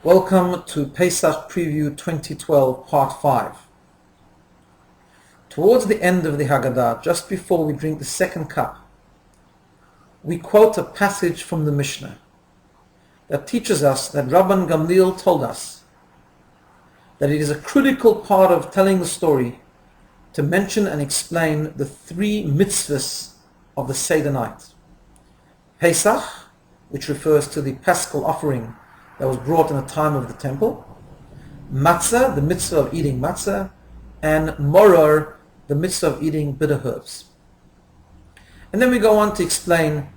Welcome to Pesach Preview 2012 Part 5. Towards the end of the Haggadah, just before we drink the second cup, we quote a passage from the Mishnah that teaches us that Rabban Gamliel told us that it is a critical part of telling the story to mention and explain the three mitzvahs of the Seder night. Pesach, which refers to the Paschal offering that was brought in the time of the temple, matzah, the mitzvah of eating matzah, and moror, the mitzvah of eating bitter herbs. And then we go on to explain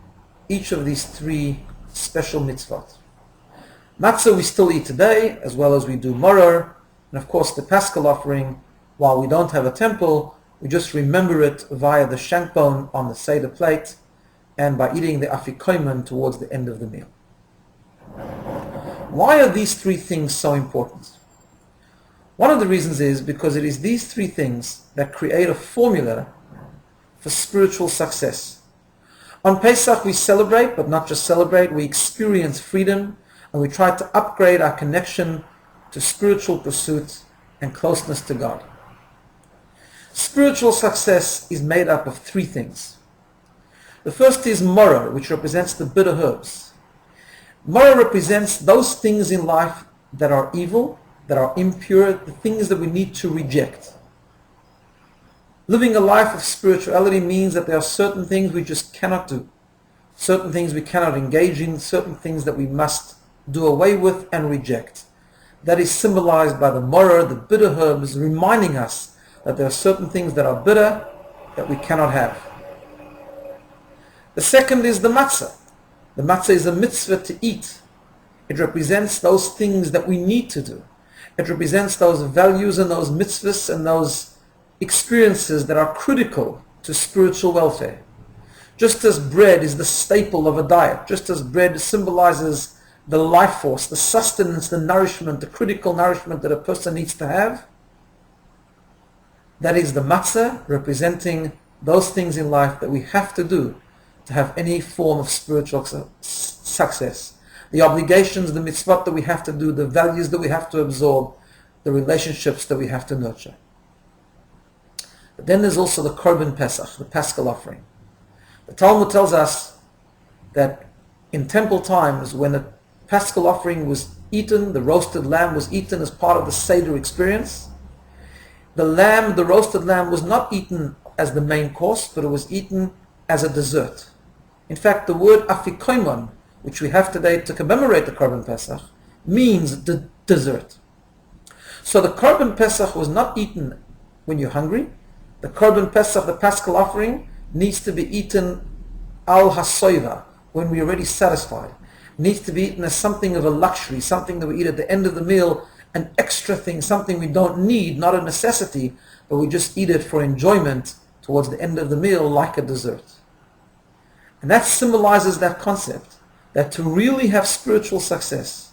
each of these three special mitzvot. Matzah we still eat today, as well as we do moror, and of course the Paschal offering, while we don't have a temple, we just remember it via the shank bone on the Seder plate and by eating the afikomen towards the end of the meal. Why are these three things so important? One of the reasons is because it is these three things that create a formula for spiritual success. On Pesach we celebrate, but not just celebrate, we experience freedom and we try to upgrade our connection to spiritual pursuit and closeness to God. Spiritual success is made up of three things. The first is moror, which represents the bitter herbs. Moror represents those things in life that are evil, that are impure, the things that we need to reject. Living a life of spirituality means that there are certain things we just cannot do, certain things we cannot engage in, certain things that we must do away with and reject. That is symbolized by the moror, the bitter herbs, reminding us that there are certain things that are bitter that we cannot have. The second is the matzah. The matzah is a mitzvah to eat. It represents those things that we need to do. It represents those values and those mitzvahs and those experiences that are critical to spiritual welfare. Just as bread is the staple of a diet, just as bread symbolizes the life force, the sustenance, the nourishment, the critical nourishment that a person needs to have, that is the matzah, representing those things in life that we have to do to have any form of spiritual success. The obligations, the mitzvot that we have to do, the values that we have to absorb, the relationships that we have to nurture. But then there's also the Korban Pesach, the Paschal offering. The Talmud tells us that in temple times, when the Paschal offering was eaten, the roasted lamb was eaten as part of the Seder experience, the roasted lamb was not eaten as the main course, but it was eaten as a dessert. In fact, the word afikomen, which we have today to commemorate the Korban Pesach, means the dessert. So the Korban Pesach was not eaten when you're hungry. The Korban Pesach, the Paschal offering, needs to be eaten al hasoiva, when we're already satisfied. It needs to be eaten as something of a luxury, something that we eat at the end of the meal, an extra thing, something we don't need, not a necessity, but we just eat it for enjoyment towards the end of the meal like a dessert. And that symbolizes that concept, that to really have spiritual success,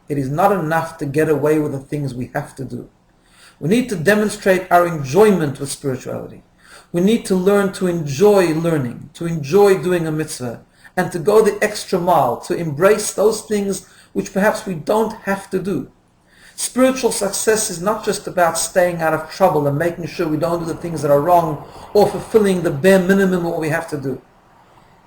it is not enough to get away with the things we have to do. We need to demonstrate our enjoyment with spirituality. We need to learn to enjoy learning, to enjoy doing a mitzvah, and to go the extra mile, to embrace those things which perhaps we don't have to do. Spiritual success is not just about staying out of trouble and making sure we don't do the things that are wrong or fulfilling the bare minimum of what we have to do.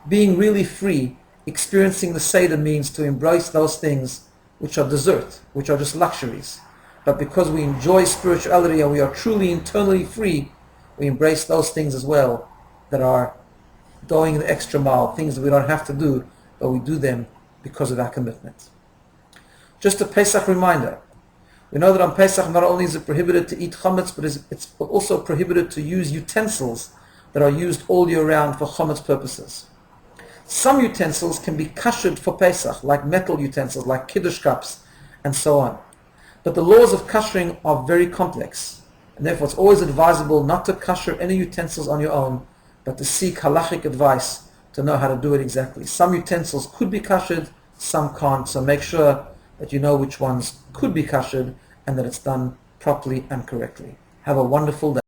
Being really free, experiencing the Seder means to embrace those things which are dessert, which are just luxuries. But because we enjoy spirituality and we are truly internally free, we embrace those things as well that are going the extra mile, things that we don't have to do, but we do them because of our commitment. Just a Pesach reminder. We know that on Pesach not only is it prohibited to eat chametz, but it's also prohibited to use utensils that are used all year round for chametz purposes. Some utensils can be kashered for Pesach, like metal utensils, like kiddush cups, and so on. But the laws of kashering are very complex, and therefore it's always advisable not to kasher any utensils on your own, but to seek halachic advice to know how to do it exactly. Some utensils could be kashered, some can't, so make sure that you know which ones could be kashered and that it's done properly and correctly. Have a wonderful day.